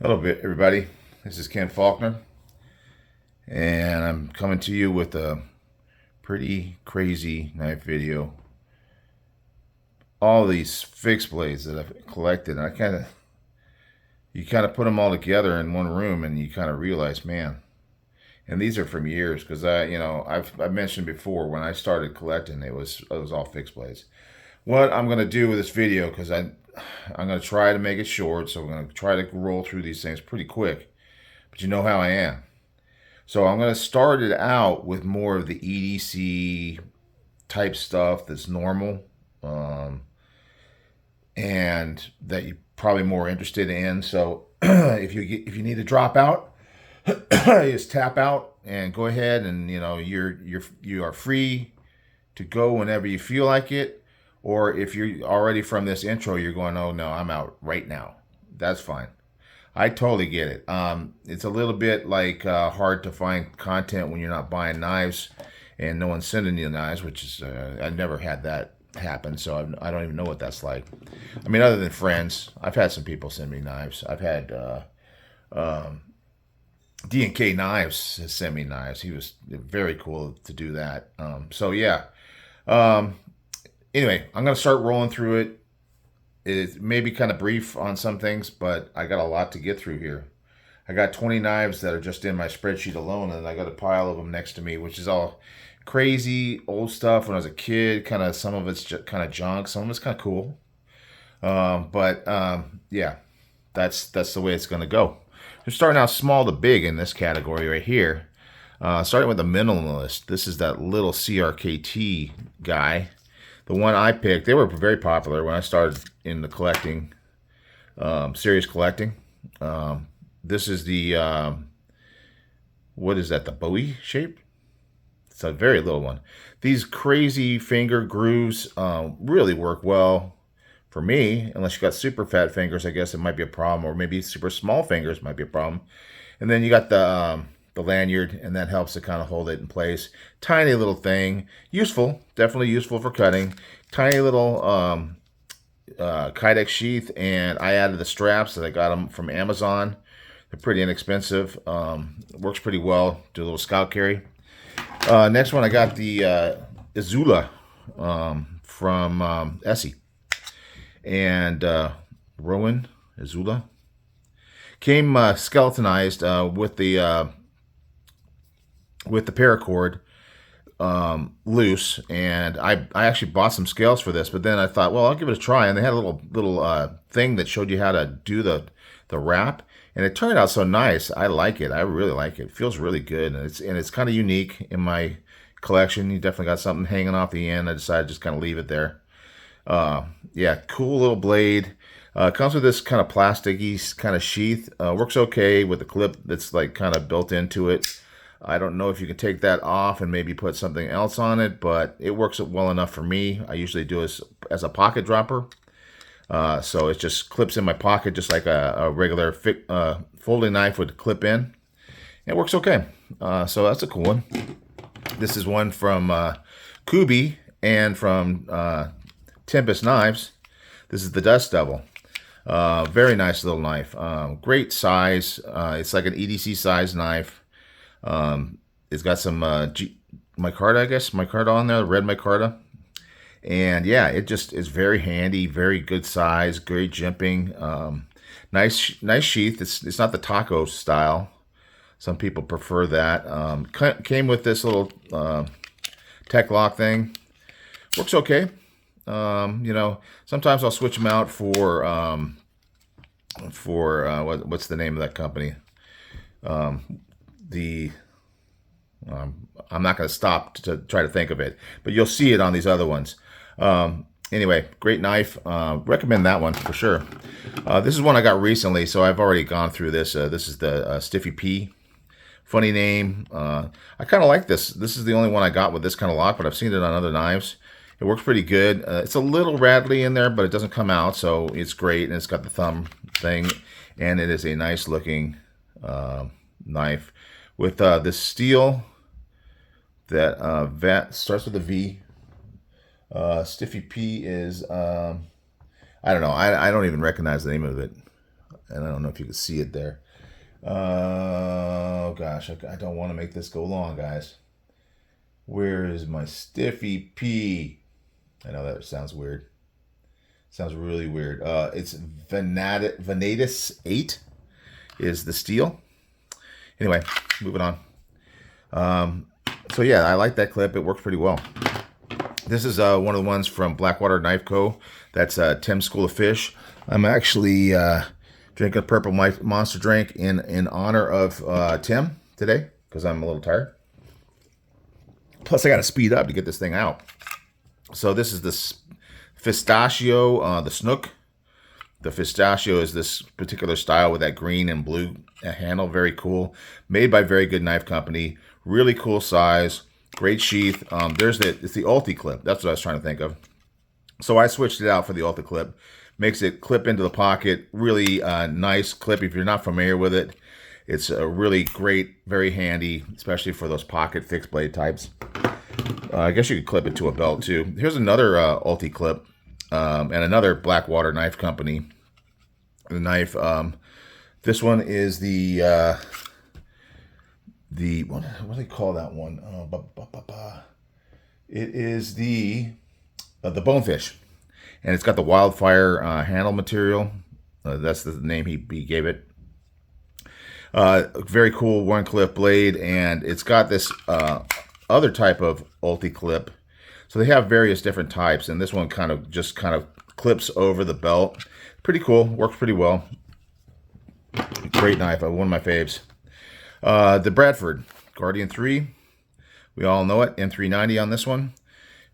Hello, everybody. This is Ken Faulkner, and I'm coming to you with a pretty crazy knife video. All these fixed blades that I've collected, and you kind of put them all together in one room, and you kind of realize, man. And these are from years, because I've mentioned before when I started collecting, it was all fixed blades. What I'm gonna do with this video, because I'm gonna try to make it short, so I'm gonna try to roll through these things pretty quick. But you know how I am. So I'm going to start it out with more of the EDC type stuff that's normal, and that you're probably more interested in. So if you need to drop out, just tap out and go ahead, and you are free to go whenever you feel like it. Or if you're already from this intro, you're going, oh no, I'm out right now. That's fine. I totally get it. It's a little bit like hard to find content when you're not buying knives and no one's sending you knives, which is I've never had that happen, so I don't even know what that's like. I mean, other than friends, I've had some people send me knives. I've had D&K Knives send me knives. He was very cool to do that. So yeah. Anyway, I'm gonna start rolling through it. It may be kind of brief on some things, but I got a lot to get through here. I got 20 knives that are just in my spreadsheet alone, and I got a pile of them next to me, which is all crazy old stuff when I was a kid. Kind of some of it's just kind of junk, some of it's kind of cool. Yeah, that's the way it's gonna go. We're starting out small to big in this category right here. Starting with the minimalist. This is that little CRKT guy. The one I picked, they were very popular when I started in the collecting, serious collecting. This is the, what is that, the Bowie shape? It's a very little one. These crazy finger grooves really work well for me, unless you got super fat fingers. I guess it might be a problem, or maybe super small fingers might be a problem. And then you got the lanyard, and that helps to kind of hold it in place. Tiny little thing, useful, definitely useful for cutting. Tiny little Kydex sheath, and I added the straps that I got them from Amazon. They're pretty inexpensive. Works pretty well. Do a little scout carry. Next one, I got the Izula from Essie, and Rowan Izula came skeletonized with the paracord loose, and I actually bought some scales for this, but then I thought, well, I'll give it a try, and they had a little thing that showed you how to do the wrap, and it turned out so nice. I like it. I really like it. It feels really good, and it's kind of unique in my collection. You definitely got something hanging off the end. I decided to just kind of leave it there. Yeah, cool little blade. Comes with this kind of plasticky kind of sheath. Works okay with the clip that's like kind of built into it. I don't know if you can take that off and maybe put something else on it, but it works well enough for me. I usually do it as a pocket dropper. So it just clips in my pocket just like a regular folding knife would clip in. It works okay. So that's a cool one. This is one from Kubi and from Tempest Knives. This is the Dust Devil. Very nice little knife. Great size. It's like an EDC size knife. It's got some micarta, I guess, micarta on there, red micarta. And yeah, it just is very handy, very good size, great jimping. Nice sheath. It's not the taco style. Some people prefer that. Came with this little tech lock thing. Works okay. Sometimes I'll switch them out for what's the name of that company? I'm not going to stop to try to think of it, but you'll see it on these other ones. Anyway, great knife. Recommend that one for sure. This is one I got recently, so I've already gone through this. This is the Stiffy P. Funny name. I kind of like this. This is the only one I got with this kind of lock, but I've seen it on other knives. It works pretty good. It's a little rattly in there, but it doesn't come out, so it's great. And it's got the thumb thing, and it is a nice looking knife with this steel that starts with a V. Stiffy P is I don't know. I don't even recognize the name of it. and I don't know if you can see it there. Oh gosh, I don't want to make this go long, guys. Where is my Stiffy P? I know that sounds weird. Sounds really weird. It's Venatus 8 is the steel. Anyway, moving on. So yeah, I like that clip. It works pretty well. This is one of the ones from Blackwater Knife Co. That's Tim's School of Fish. I'm actually drinking a Purple Monster drink in honor of Tim today because I'm a little tired. Plus, I got to speed up to get this thing out. So this is this Pistachio, the Snook. The Pistachio is this particular style with that green and blue handle. Very cool. Made by Very Good Knife Company. Really cool size. Great sheath. It's the Ulti clip. That's what I was trying to think of. So I switched it out for the Ulti clip. Makes it clip into the pocket. Really nice clip. If you're not familiar with it, it's a really great, very handy, especially for those pocket fixed blade types. I guess you could clip it to a belt too. Here's another Ulti clip and another Blackwater Knife Company knife. This one is the what do they call that one? It is the Bonefish, and it's got the Wildfire handle material. That's the name he gave it. Very cool one clip blade, and it's got this other type of Ulti clip. So they have various different types, and this one kind of clips over the belt. Pretty cool, works pretty well. Great knife, one of my faves. The Bradford Guardian 3, we all know it. M390 on this one.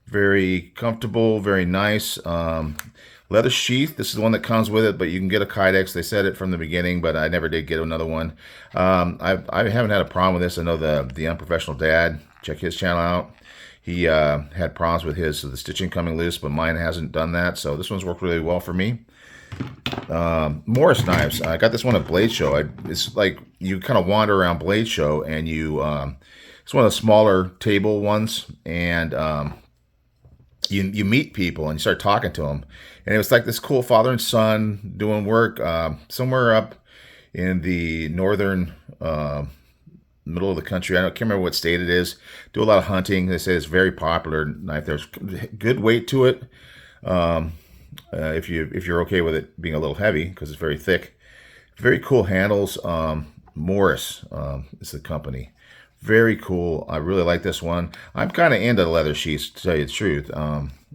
Very comfortable, very nice. Leather sheath. This is the one that comes with it, but you can get a Kydex. They said it from the beginning, but I never did get another one. I haven't had a problem with this. I know the Unprofessional Dad. Check his channel out. He had problems with his, so the stitching coming loose, but mine hasn't done that. So this one's worked really well for me. Morris knives. I got this one at Blade Show. It's like you kind of wander around Blade Show, and it's one of the smaller table ones, and you meet people and you start talking to them, and it was like this cool father and son doing work somewhere up in the northern middle of the country. I can't remember what state it is. Do a lot of hunting. They say it's a very popular knife. There's good weight to it. If you're okay with it being a little heavy because it's very thick. Very cool handles. Morris is the company. Very cool. I really like this one. I'm kind of into the leather sheaths, to tell you the truth.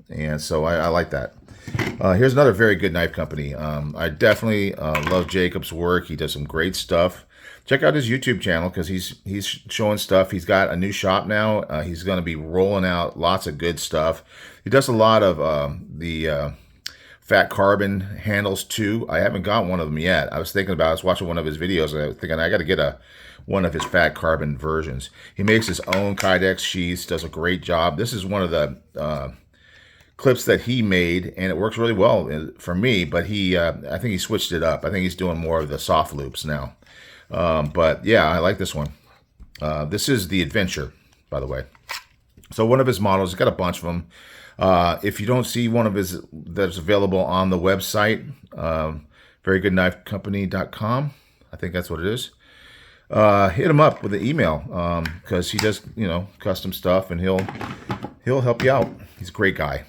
And so I like that. Here's another very good knife company. I definitely love Jacob's work. He does some great stuff. Check out his YouTube channel because he's showing stuff. He's got a new shop now. He's going to be rolling out lots of good stuff. He does a lot of the fat carbon handles too. I haven't got one of them yet. I was watching one of his videos, and I was thinking I got to get one of his fat carbon versions. He makes his own Kydex sheaths, does a great job. This is one of the clips that he made, and it works really well for me, but I think he switched it up. I think he's doing more of the soft loops now. But yeah, I like this one. This is the Adventure, by the way. So one of his models, he's got a bunch of them. If you don't see one of his that's available on the website, verygoodknifecompany.com, I think that's what it is. Hit him up with an email because he does, custom stuff, and he'll help you out. He's a great guy.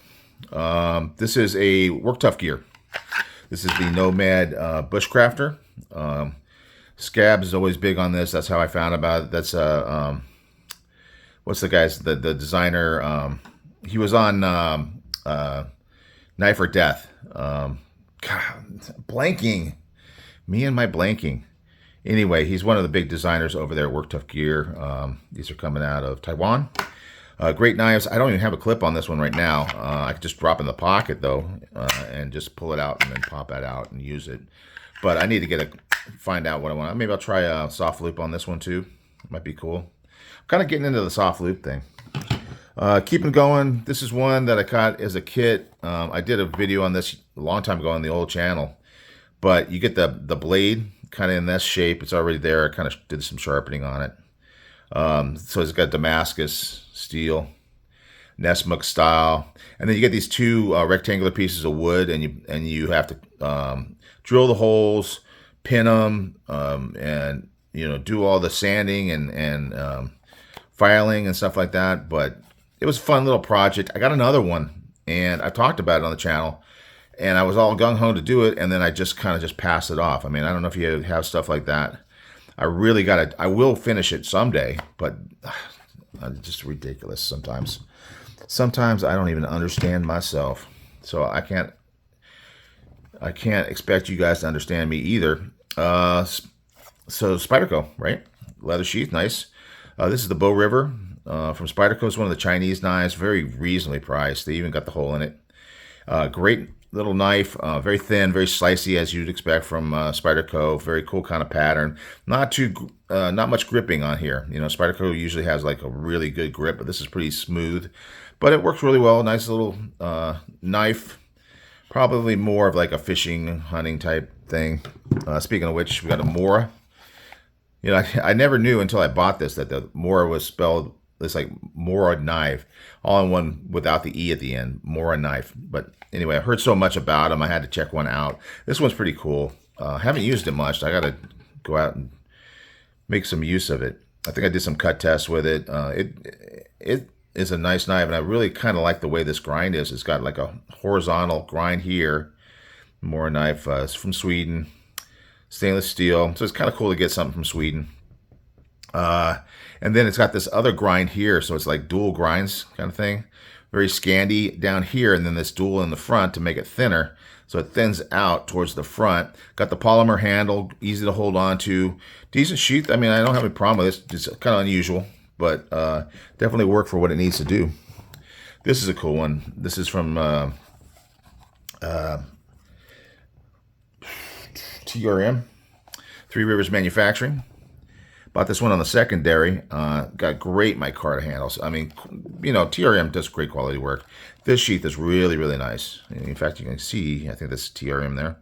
This is a Work Tough gear. This is the Nomad Bushcrafter. Scabs is always big on this. That's how I found about it. That's what's the guy's the designer? He was on Knife or Death. God, blanking. Me and my blanking. Anyway, he's one of the big designers over there at Work Tough Gear. These are coming out of Taiwan. Great knives. I don't even have a clip on this one right now. I could just drop in the pocket though, and just pull it out and then pop that out and use it. But I need to find out what I want. Maybe I'll try a soft loop on this one too. Might be cool. I'm kind of getting into the soft loop thing. Keeping going. This is one that I got as a kit. I did a video on this a long time ago on the old channel. But you get the blade kind of in this shape. It's already there. I kind of did some sharpening on it. So it's got Damascus steel, Nessmuk style, and then you get these two rectangular pieces of wood, and you have to drill the holes, pin them, and do all the sanding and filing and stuff like that. But it was a fun little project. I got another one, and I talked about it on the channel, and I was all gung-ho to do it, and then I just kind of just passed it off. I mean, I don't know if you have stuff like that. I will finish it someday, but it's just ridiculous sometimes. Sometimes I don't even understand myself. So I can't expect you guys to understand me either. So Spyderco, right? Leather sheath, nice. This is the Bow River from Spyderco. It's one of the Chinese knives, very reasonably priced. They even got the hole in it. Great little knife, very thin, very slicey, as you'd expect from Spyderco. Very cool kind of pattern. Not much gripping on here. Spyderco usually has like a really good grip, but this is pretty smooth. But it works really well. Nice little knife. Probably more of like a fishing, hunting type thing. Speaking of which, we got a Mora. I never knew until I bought this that the Mora was spelled this like Mora knife, all in one without the E at the end. Mora knife. But anyway, I heard so much about them, I had to check one out. This one's pretty cool. Haven't used it much. I got to go out and make some use of it. I think I did some cut tests with it. It is a nice knife, and I really kind of like the way this grind is. It's got like a horizontal grind here. Mora knife. It's from Sweden. Stainless steel. So it's kind of cool to get something from Sweden. And then it's got this other grind here, so it's like dual grinds kind of thing. Very Scandi down here, and then this dual in the front to make it thinner. So it thins out towards the front. Got the polymer handle, easy to hold on to. Decent sheath. I mean, I don't have any problem with this. It's kind of unusual, but definitely work for what it needs to do. This is a cool one. This is from TRM, Three Rivers Manufacturing. Bought this one on the secondary. Got great micarta handles. I mean, TRM does great quality work. This sheath is really, really nice. In fact, you can see, I think this is TRM there.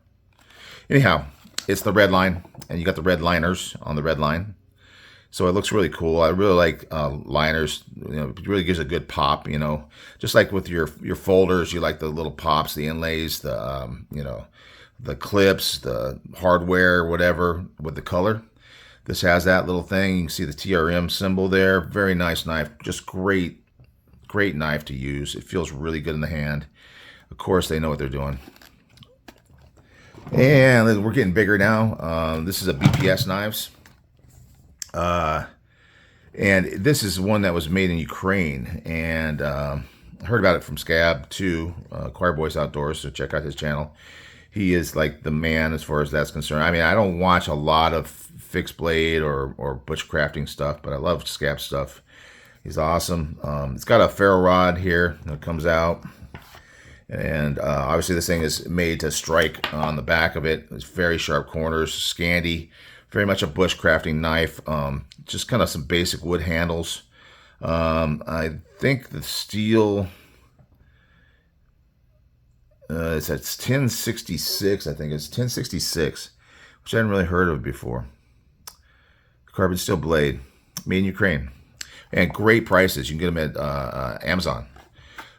Anyhow, it's the red line, and you got the red liners on the red line. So it looks really cool. I really like liners. It really gives a good pop. Just like with your folders, you like the little pops, the inlays, the the clips, the hardware, whatever, with the color. This has that little thing. You can see the TRM symbol there. Very nice knife. Just great knife to use. It feels really good in the hand. Of course, they know what they're doing. And we're getting bigger now. This is a BPS knives. And this is one that was made in Ukraine. And I heard about it from Scab too, Choir Boys Outdoors. So check out his channel. He is like the man as far as that's concerned. I mean, I don't watch a lot of fixed blade or bushcrafting stuff, but I love Scab stuff. He's awesome. It's got a ferro rod here that comes out, and obviously this thing is made to strike on the back of it. It's very sharp corners, Scandi, very much a bushcrafting knife. Just kind of some basic wood handles. I think the steel. It's 1066. I think it's 1066, which I hadn't really heard of before. Carbon steel blade, made in Ukraine, and great prices. You can get them at Amazon.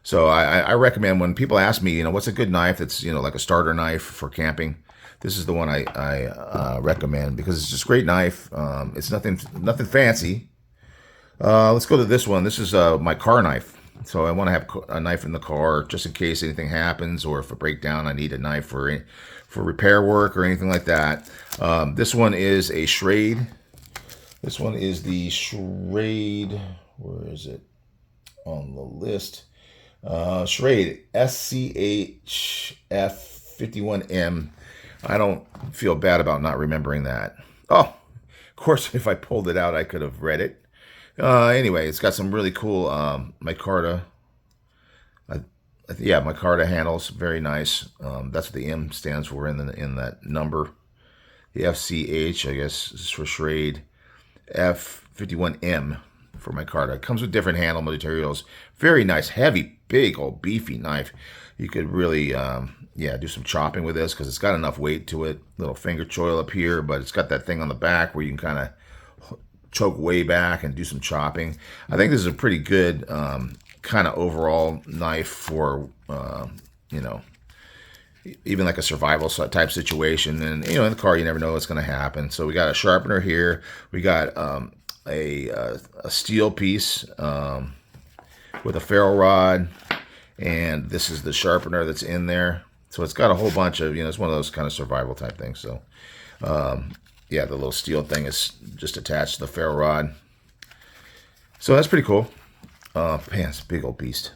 So I recommend, when people ask me, what's a good knife that's like a starter knife for camping, this is the one I recommend, because it's just a great knife. It's nothing fancy. Let's go to this one. This is my car knife. So I want to have a knife in the car just in case anything happens, or if a breakdown, I need a knife for repair work or anything like that. This one is a Schrade. This one is the Schrade. Where is it on the list? Schrade SCHF51M. I don't feel bad about not remembering that. Oh, of course, if I pulled it out, I could have read it. Anyway, it's got some really cool micarta. Yeah, micarta handles, very nice. That's what the M stands for in that number. The FCH, I guess, is for Schrade. F51M for micarta. It comes with different handle materials. Very nice, heavy, big, old beefy knife. You could really, do some chopping with this, because it's got enough weight to it. Little finger choil up here, but it's got that thing on the back where you can kind of choke way back and do some chopping. I think this is a pretty good kind of overall knife for even like a survival type situation. And in the car, you never know what's going to happen. So we got a sharpener here. We got a steel piece with a ferro rod, and this is the sharpener that's in there. So it's got a whole bunch of, it's one of those kind of survival type things. So yeah, the little steel thing is just attached to the ferro rod. So that's pretty cool. Man, it's a big old beast.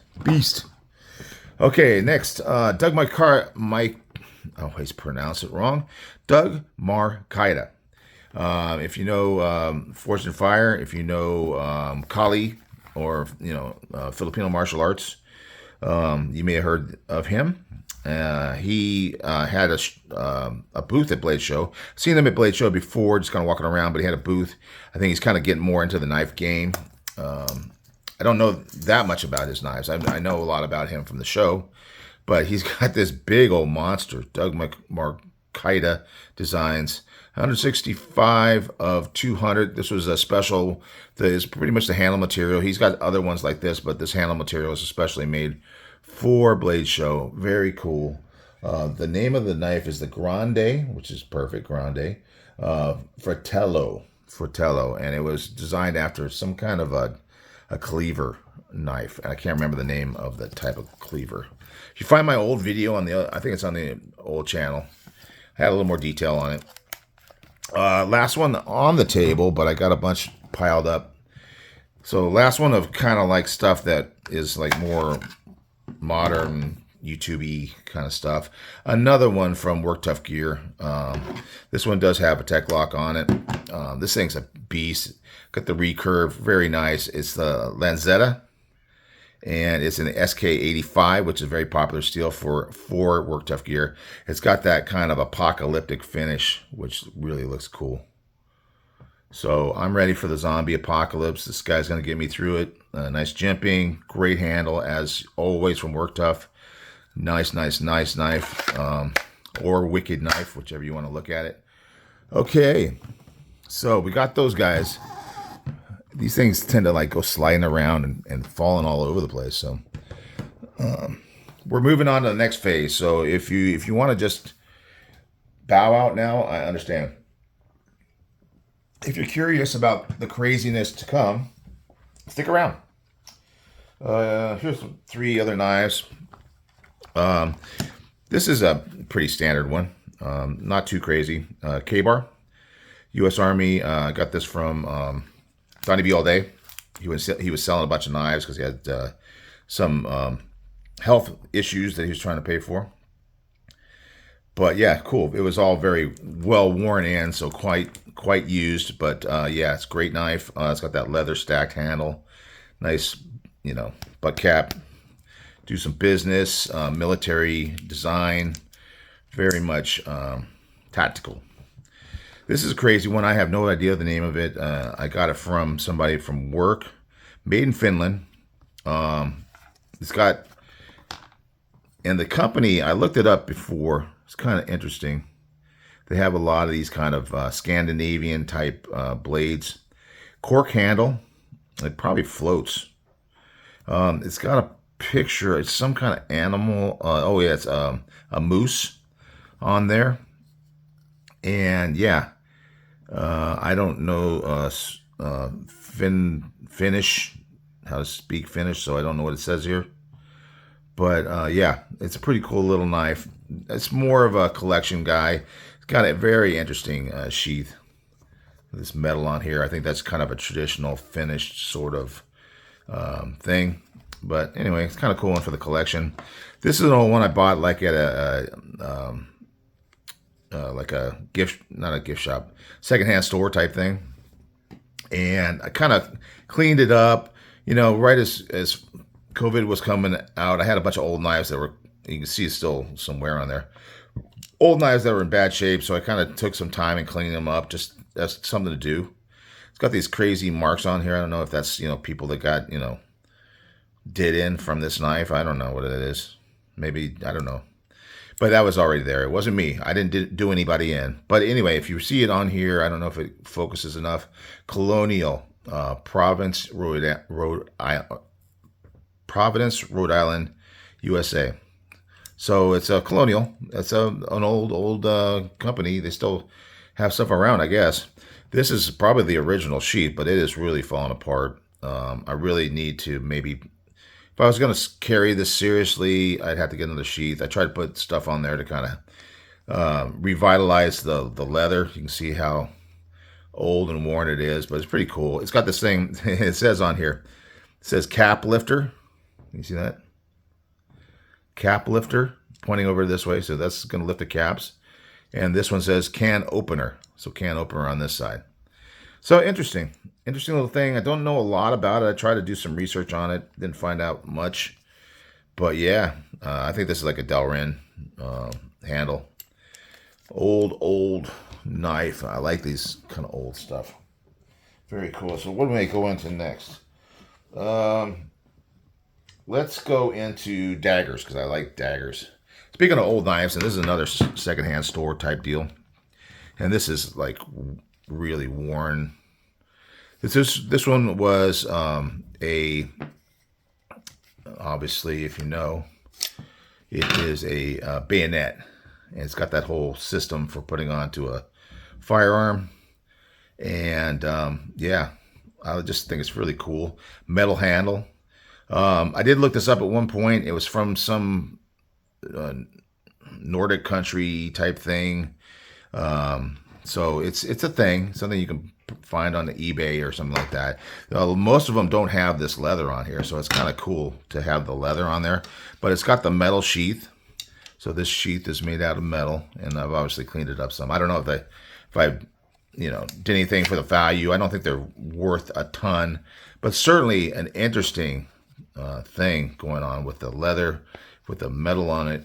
Okay, next, Doug I always pronounce it wrong. Doug Marcaida. If you know Forged in Fire, if you know Kali, or Filipino martial arts, you may have heard of him. He had a booth at Blade Show. Seen him at Blade Show before, just kind of walking around, but he had a booth. I think he's kind of getting more into the knife game. I don't know that much about his knives. I know a lot about him from the show, but he's got this big old monster, Doug Marcaida Designs, 165 of 200. This was a special. It's pretty much the handle material. He's got other ones like this, but this handle material is especially made for Blade Show. Very cool. The name of the knife is the Grande, which is perfect, Grande, Fratello, and it was designed after some kind of a cleaver knife. And I can't remember the name of the type of cleaver. If you find my old video on I think it's on the old channel, I had a little more detail on it. Last one on the table, but I got a bunch piled up. So last one of kind of like stuff that is like more modern YouTube-y kind of stuff. Another one from Work Tough Gear. This one does have a tech lock on it. This thing's a beast. Got the recurve, very nice. It's the Lanzetta, and it's an SK85, which is a very popular steel for Work Tough Gear. It's got that kind of apocalyptic finish, which really looks cool. So I'm ready for the zombie apocalypse. This guy's going to get me through it. Nice jimping, great handle as always from Work Tough. Nice knife, or wicked knife, whichever you want to look at it. Okay, so we got those guys. These things tend to like go sliding around and falling all over the place. So we're moving on to the next phase. So if you want to just bow out now, I understand. If you're curious about the craziness to come, stick around. Here's 3 other knives. This is a pretty standard one, not too crazy. K-Bar, U.S. Army. I got this from Donnie B all day. He was selling a bunch of knives because he had some health issues that he was trying to pay for. But yeah, cool. It was all very well worn in, so quite used. But yeah, it's a great knife. It's got that leather stacked handle, nice, butt cap. Do some business, military design, very much tactical. This is a crazy one. I have no idea the name of it. I got it from somebody from work, made in Finland. It's got, and the company, I looked it up before. It's kind of interesting. They have a lot of these kind of Scandinavian type blades. Cork handle. It probably floats. It's got a picture. It's some kind of animal. Oh yeah, it's a moose on there. And yeah, I don't know Finnish, how to speak Finnish, so I don't know what it says here. But yeah, it's a pretty cool little knife. It's more of a collection guy. It's got a very interesting sheath. This metal on here. I think that's kind of a traditional Finnish sort of thing. But anyway, it's kind of cool one for the collection. This is an old one I bought like at like a gift, not a gift shop, secondhand store type thing. And I kind of cleaned it up, right as COVID was coming out. I had a bunch of old knives that were, you can see still some wear on there. Old knives that were in bad shape, so I kind of took some time and cleaning them up. Just that's something to do. It's got these crazy marks on here. I don't know if that's, people that got, did in from this knife. I don't know what it is. Maybe, I don't know. But that was already there. It wasn't me. I didn't do anybody in. But anyway, if you see it on here, I don't know if it focuses enough. Colonial, Providence, Rhode Island, USA. So it's a Colonial. It's an old company. They still have stuff around, I guess. This is probably the original sheath, but it is really falling apart. I really need to maybe, if I was going to carry this seriously, I'd have to get another sheath. I tried to put stuff on there to kind of revitalize the leather. You can see how old and worn it is, but it's pretty cool. It's got this thing, it says on here, it says cap lifter. You see that? Cap lifter, pointing over this way, so that's going to lift the caps. And this one says can opener, so can opener on this side. So interesting little thing. I don't know a lot about it. I tried to do some research on it, didn't find out much, but yeah, I think this is like a Delrin handle. Old knife. I like these kind of old stuff. Very cool. So what do we go into next? Let's go into daggers, because I like daggers. Speaking of old knives, and this is another secondhand store type deal, and this is like really worn. This one was obviously, if you know, it is a bayonet, and it's got that whole system for putting onto a firearm. And yeah, I just think it's really cool. Metal handle. I did look this up at one point. It was from some Nordic country type thing. So it's a thing, something you can find on the eBay or something like that. Most of them don't have this leather on here, so it's kind of cool to have the leather on there. But it's got the metal sheath. So this sheath is made out of metal, and I've obviously cleaned it up some. I don't know if I did anything for the value. I don't think they're worth a ton, but certainly an interesting thing going on with the leather, with the metal on it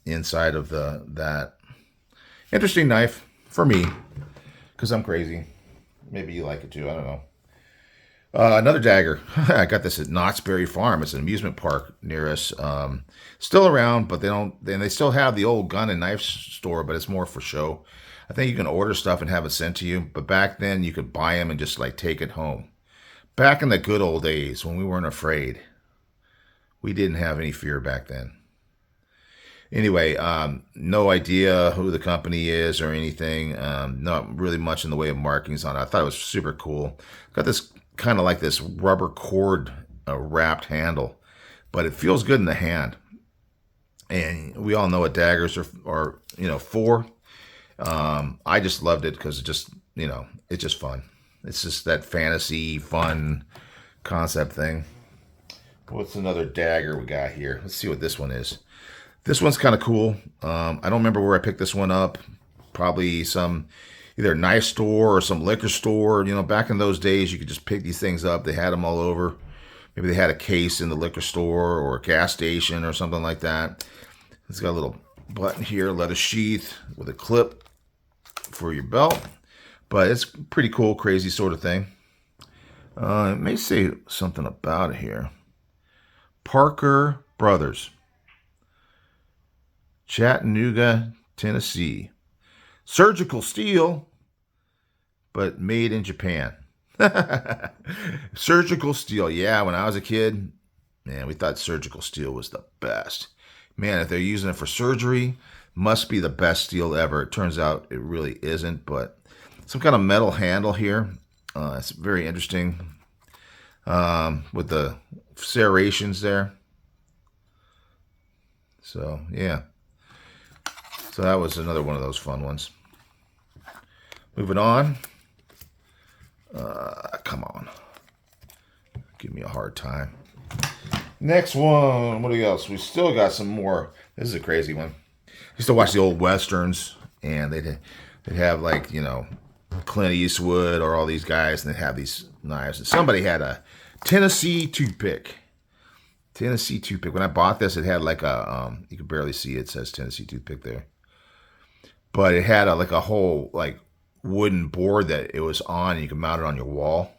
inside of that. Interesting knife for me, because I'm crazy. Maybe you like it too. I don't know. Another dagger. I got this at Knott's Berry Farm. It's an amusement park near us. Still around, but they still have the old gun and knife store, but it's more for show. I think you can order stuff and have it sent to you, but back then you could buy them and just like take it home. Back in the good old days when we weren't afraid. We didn't have any fear back then. Anyway, no idea who the company is or anything. Not really much in the way of markings on it. I thought it was super cool. Got this kind of like this rubber cord wrapped handle, but it feels good in the hand. And we all know what daggers are for. I just loved it because it's just fun. It's just that fantasy, fun concept thing. What's another dagger we got here? Let's see what this one is. This one's kind of cool. I don't remember where I picked this one up. Probably some either knife store or some liquor store. Back in those days, you could just pick these things up. They had them all over. Maybe they had a case in the liquor store or a gas station or something like that. It's got a little button here, leather sheath with a clip for your belt. But it's pretty cool, crazy sort of thing. It may say something about it here. Parker Brothers, Chattanooga, Tennessee. Surgical steel, but made in Japan. Surgical steel. Yeah, when I was a kid, man, we thought surgical steel was the best. Man, if they're using it for surgery, must be the best steel ever. It turns out it really isn't, but some kind of metal handle here. It's very interesting with the serrations there. So, yeah. So that was another one of those fun ones. Moving on. Come on. Give me a hard time. Next one. What else? We still got some more. This is a crazy one. I used to watch the old westerns, and they'd have like, Clint Eastwood or all these guys, and they'd have these knives. And somebody had a Tennessee toothpick. Tennessee toothpick. When I bought this, it had like a, you can barely see it. It says Tennessee toothpick there. But it had like a whole like wooden board that it was on, and you could mount it on your wall.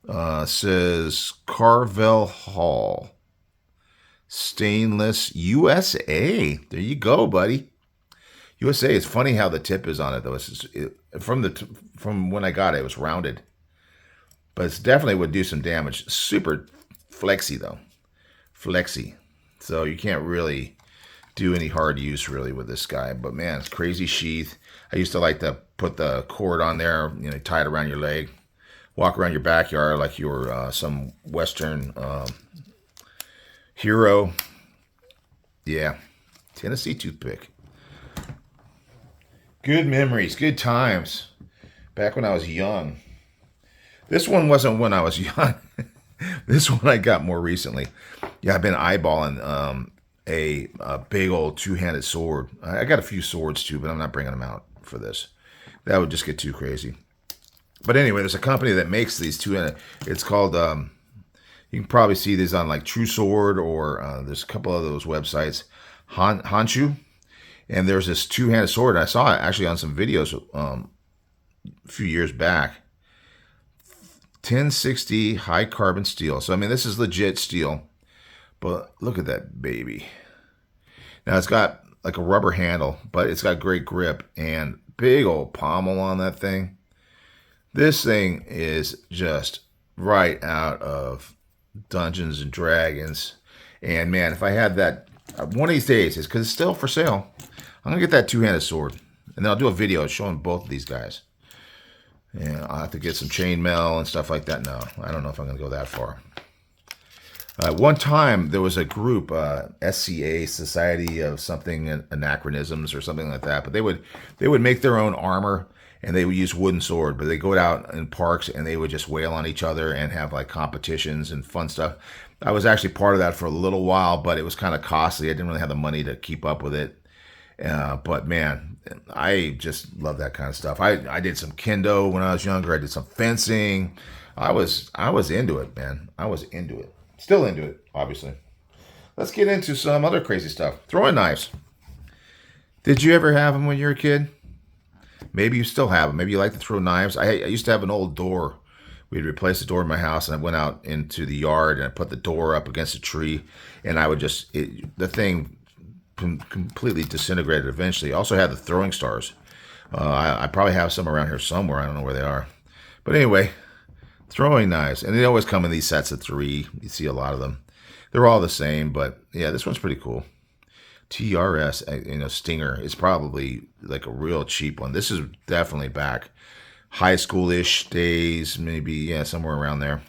It says Carvel Hall. Stainless USA. There you go, buddy. USA. It's funny how the tip is on it though. From when I got it, it was rounded, but it definitely would do some damage. Super flexy though, flexy. So you can't really do any hard use really with this guy. But man, it's crazy sheath. I used to like to put the cord on there, tie it around your leg, walk around your backyard like you were some Western hero. Yeah, Tennessee toothpick. Good memories, good times. Back when I was young. This one wasn't when I was young. This one I got more recently. Yeah, I've been eyeballing a big old two-handed sword. I got a few swords too, but I'm not bringing them out for this. That would just get too crazy. But anyway, there's a company that makes these two-handed. It's called, you can probably see these on like True Sword, or there's a couple of those websites, Honshu. And there's this two-handed sword. I saw it actually on some videos a few years back. 1060 high carbon steel. So, I mean, this is legit steel. But look at that baby. Now, it's got like a rubber handle, but it's got great grip and big old pommel on that thing. This thing is just right out of Dungeons and Dragons. And, man, if I had that one of these days, it's because it's still for sale, I'm going to get that two-handed sword. And then I'll do a video showing both of these guys. Yeah, I'll have to get some chainmail and stuff like that. No, I don't know if I'm going to go that far. One time, there was a group, SCA, Society of something, Anachronisms or something like that. But they would make their own armor, and they would use wooden sword. But they go out in parks, and they would just wail on each other and have like competitions and fun stuff. I was actually part of that for a little while, but it was kind of costly. I didn't really have the money to keep up with it. But man, I just love that kind of stuff. I did some kendo when I was younger. I did some fencing. I was into it, man. I was into it. Still into it, obviously. Let's get into some other crazy stuff. Throwing knives. Did you ever have them when you were a kid? Maybe you still have them. Maybe you like to throw knives. I used to have an old door. We'd replace the door in my house, and I went out into the yard and I put the door up against a tree, and I would the thing completely disintegrated eventually. I also had the throwing stars. I probably have some around here somewhere. I don't know where they are. But anyway, throwing knives. And they always come in these sets of 3. You see a lot of them. They're all the same, but yeah, this one's pretty cool. TRS, Stinger. It's probably like a real cheap one. This is definitely back high school-ish days, maybe, yeah, somewhere around there.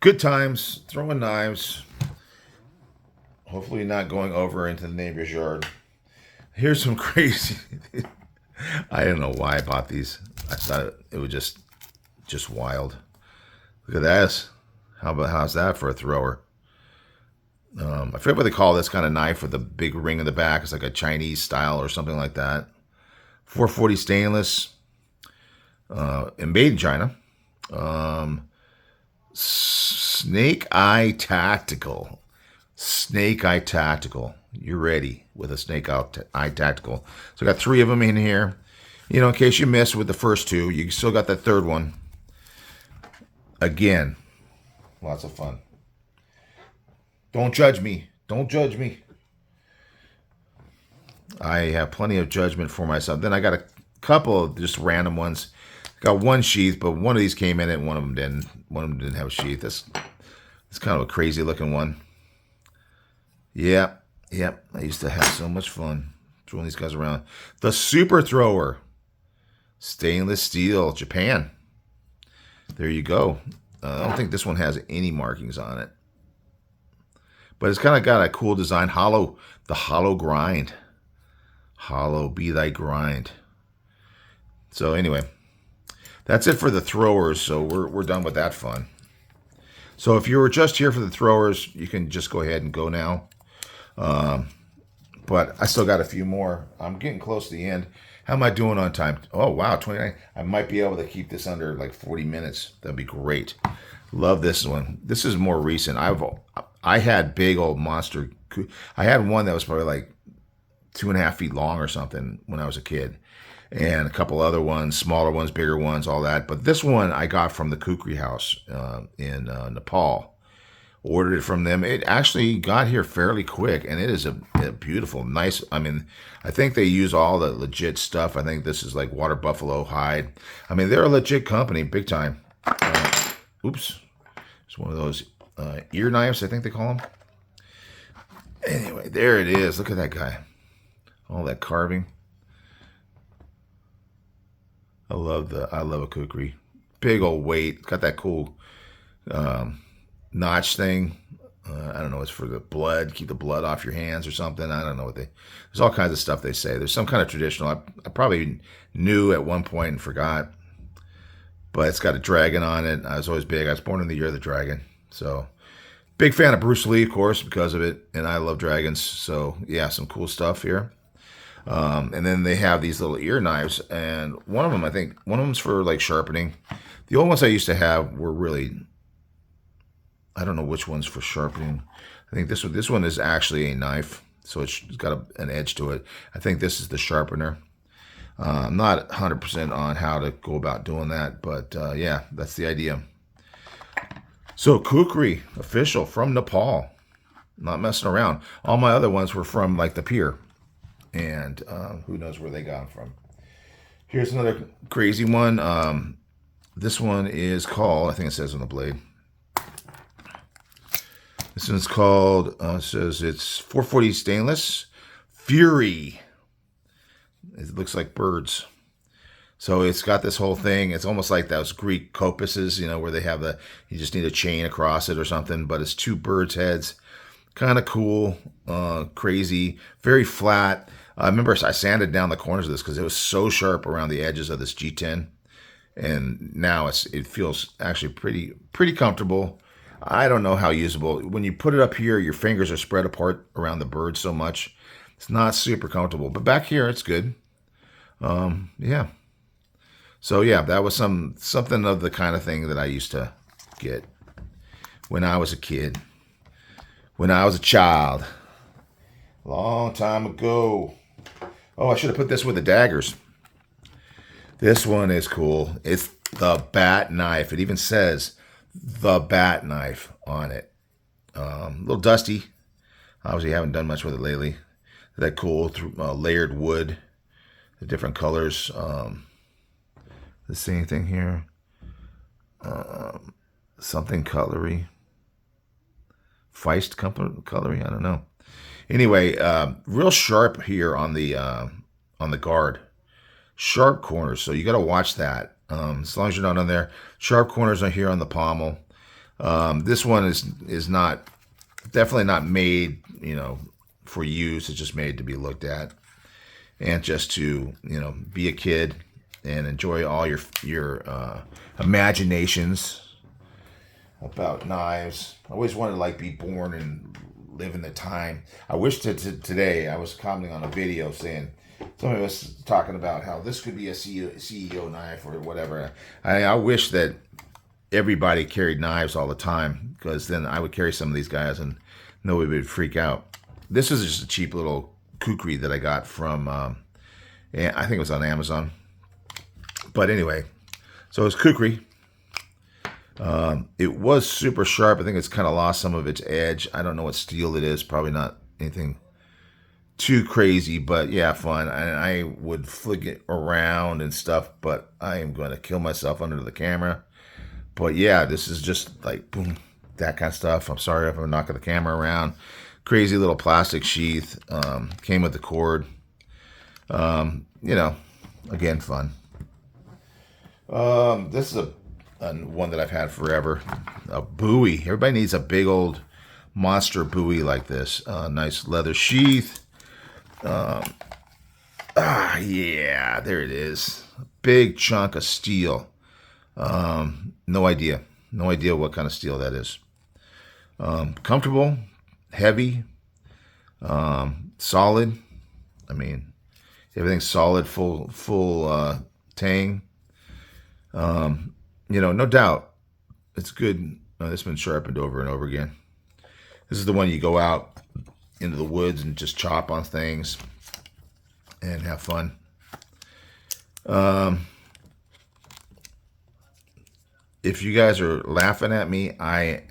Good times, throwing knives. Hopefully not going over into the neighbor's yard. Here's some crazy. I don't know why I bought these. I thought it was just wild. Look at this. How's that for a thrower? I forget what they call this kind of knife with the big ring in the back. It's like a Chinese style or something like that. 440 stainless. And made in China. Snake Eye Tactical. Snake Eye Tactical. You're ready with a Snake Eye Tactical. So I got 3 of them in here. In case you missed with the first 2, you still got that third one. Again, lots of fun. Don't judge me. Don't judge me. I have plenty of judgment for myself. Then I got a couple of just random ones. Got one sheath, but one of these came in it and one of them didn't. One of them didn't have a sheath. It's kind of a crazy looking one. Yep. I used to have so much fun throwing these guys around. The Super Thrower. Stainless steel, Japan. There you go. I don't think this one has any markings on it. But it's kind of got a cool design. The hollow grind. Hollow be thy grind. So anyway, that's it for the throwers. So we're done with that fun. So if you were just here for the throwers, you can just go ahead and go now. But I still got a few more. I'm getting close to the end. How am I doing on time? Oh, wow, 29. I might be able to keep this under like 40 minutes. That'd be great. Love this one. This is more recent. I had big old monster. I had one that was probably like 2.5 feet long or something when I was a kid. And a couple other ones, smaller ones, bigger ones, all that. But this one I got from the Kukri House in Nepal. Ordered it from them. It actually got here fairly quick, and it is a beautiful, nice. I mean, I think they use all the legit stuff. I think this is like water buffalo hide. I mean, they're a legit company, big time. Oops. It's one of those ear knives, I think they call them. Anyway, there it is. Look at that guy. All that carving. I love a kukri. Big old weight. It's got that cool notch thing. I don't know. It's for the blood. Keep the blood off your hands or something. I don't know what they. There's all kinds of stuff they say. There's some kind of traditional. I probably knew at one point and forgot. But it's got a dragon on it. I was always big. I was born in the year of the dragon. So big fan of Bruce Lee, of course, because of it. And I love dragons. So yeah, some cool stuff here. And then they have these little ear knives, and one of them, I think, one of them's for like sharpening. The old ones I used to have were really, I don't know which one's for sharpening. I think this one is actually a knife, so it's got an edge to it. I think this is the sharpener. I'm not 100% on how to go about doing that, but yeah, that's the idea. So kukri, official from Nepal, not messing around. All my other ones were from like the pier. And who knows where they got them from. Here's another crazy one. This one is called, I think it says on the blade. This one's called, it says it's 440 stainless, Fury. It looks like birds. So it's got this whole thing. It's almost like those Greek copuses, where they have you just need a chain across it or something, but it's two birds' heads. Kind of cool, crazy, very flat. I remember I sanded down the corners of this because it was so sharp around the edges of this G10, and now it feels actually pretty comfortable. I don't know how usable. When you put it up here, your fingers are spread apart around the bird so much. It's not super comfortable, but back here it's good. Yeah. So yeah, that was something of the kind of thing that I used to get when I was a kid. When I was a child, long time ago. Oh, I should have put this with the daggers. This one is cool. It's the bat knife. It even says the bat knife on it. A little dusty. Obviously, haven't done much with it lately. That cool layered wood, the different colors. The same thing here. Something cutlery. Feist cutlery, I don't know. Anyway, real sharp here on the guard, sharp corners. So you got to watch that. As long as you're not on there, sharp corners are here on the pommel. This one is not definitely not made, for use. It's just made to be looked at and just to be a kid and enjoy all your imaginations about knives. I always wanted to be born and live in the time. I wish today I was commenting on a video saying somebody was talking about how this could be a CEO knife or whatever. I wish that everybody carried knives all the time, because then I would carry some of these guys and nobody would freak out. This is just a cheap little kukri that I got from, I think it was on Amazon. But anyway, so it's kukri. It was super sharp. I think it's kind of lost some of its edge. I don't know what steel it is. Probably not anything too crazy, but yeah, fun. And I would flick it around and stuff, but I am going to kill myself under the camera. But yeah, this is just like boom, that kind of stuff. I'm sorry if I'm knocking the camera around. Crazy little plastic sheath. Came with the cord. Again, fun. This is one that I've had forever. A Bowie. Everybody needs a big old monster Bowie like this. Nice leather sheath. Yeah, there it is. Big chunk of steel. No idea what kind of steel that is. Comfortable, heavy, solid. I mean, everything's solid, full tang. No doubt, it's good. This has been sharpened over and over again. This is the one you go out into the woods and just chop on things and have fun. If you guys are laughing at me, I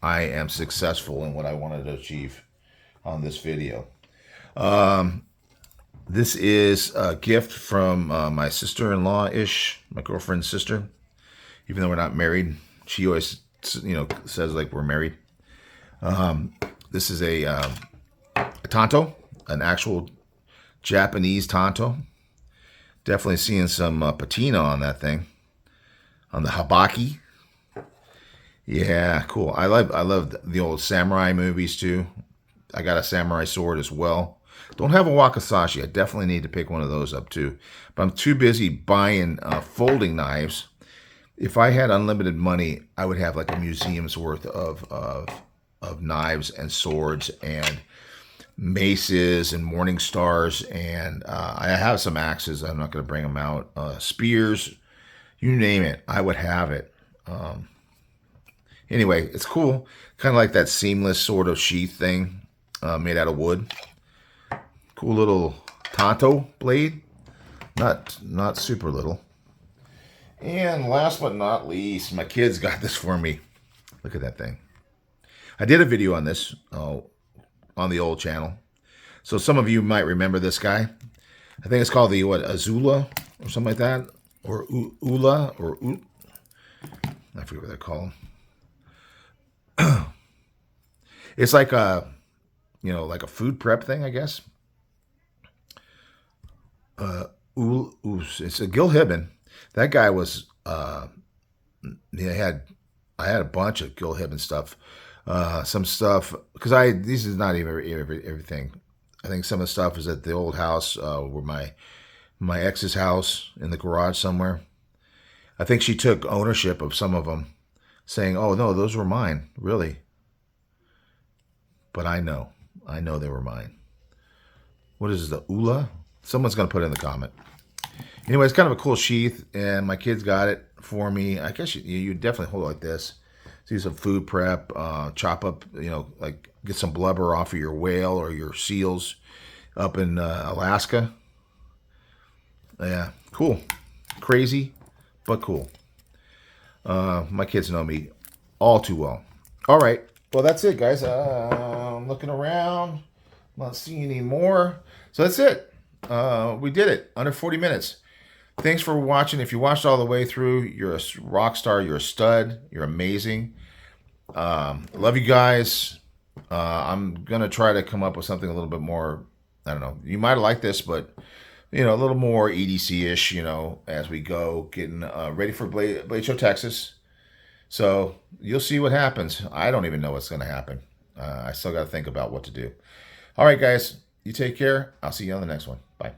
am successful in what I wanted to achieve on this video. This is a gift from my sister-in-law-ish, my girlfriend's sister. Even though we're not married, she always, says like we're married. This is a Tonto, an actual Japanese Tonto. Definitely seeing some patina on that thing, on the Habaki. Yeah, cool. I love the old samurai movies too. I got a samurai sword as well. Don't have a wakizashi. I definitely need to pick one of those up too. But I'm too busy buying folding knives. If I had unlimited money, I would have like a museum's worth of knives and swords and maces and morning stars, and I have some axes. I'm not going to bring them out. Spears, you name it, I would have it. Anyway, it's cool. Kind of like that seamless sort of sheath thing made out of wood. Cool little Tonto blade. Not super little. And last but not least, my kids got this for me. Look at that thing. I did a video on this on the old channel. So some of you might remember this guy. I think it's called the, what, Azula or something like that. Or Ula or I forget what they call them. It's like a, like a food prep thing, I guess. It's a Gil Hibben. That guy was, I had a bunch of Gil Hibben stuff. Some stuff, because this is not even everything. I think some of the stuff is at the old house, where my ex's house in the garage somewhere. I think she took ownership of some of them, saying, "Oh no, those were mine, really." But I know they were mine. What is this, the Ula? Someone's gonna put it in the comment. Anyway, it's kind of a cool sheath, and my kids got it for me. I guess you definitely hold it like this. Do some food prep, chop up, like get some blubber off of your whale or your seals up in Alaska. Yeah, cool. Crazy, but cool. My kids know me all too well. All right. Well, that's it, guys. I'm looking around. Not seeing any more. So that's it. We did it. Under 40 minutes. Thanks for watching. If you watched all the way through, you're a rock star. You're a stud. You're amazing. Love you guys. I'm going to try to come up with something a little bit more, I don't know. You might have liked this, but, a little more EDC-ish, as we go, getting ready for Blade Show, Texas. So you'll see what happens. I don't even know what's going to happen. I still got to think about what to do. All right, guys. You take care. I'll see you on the next one. Bye.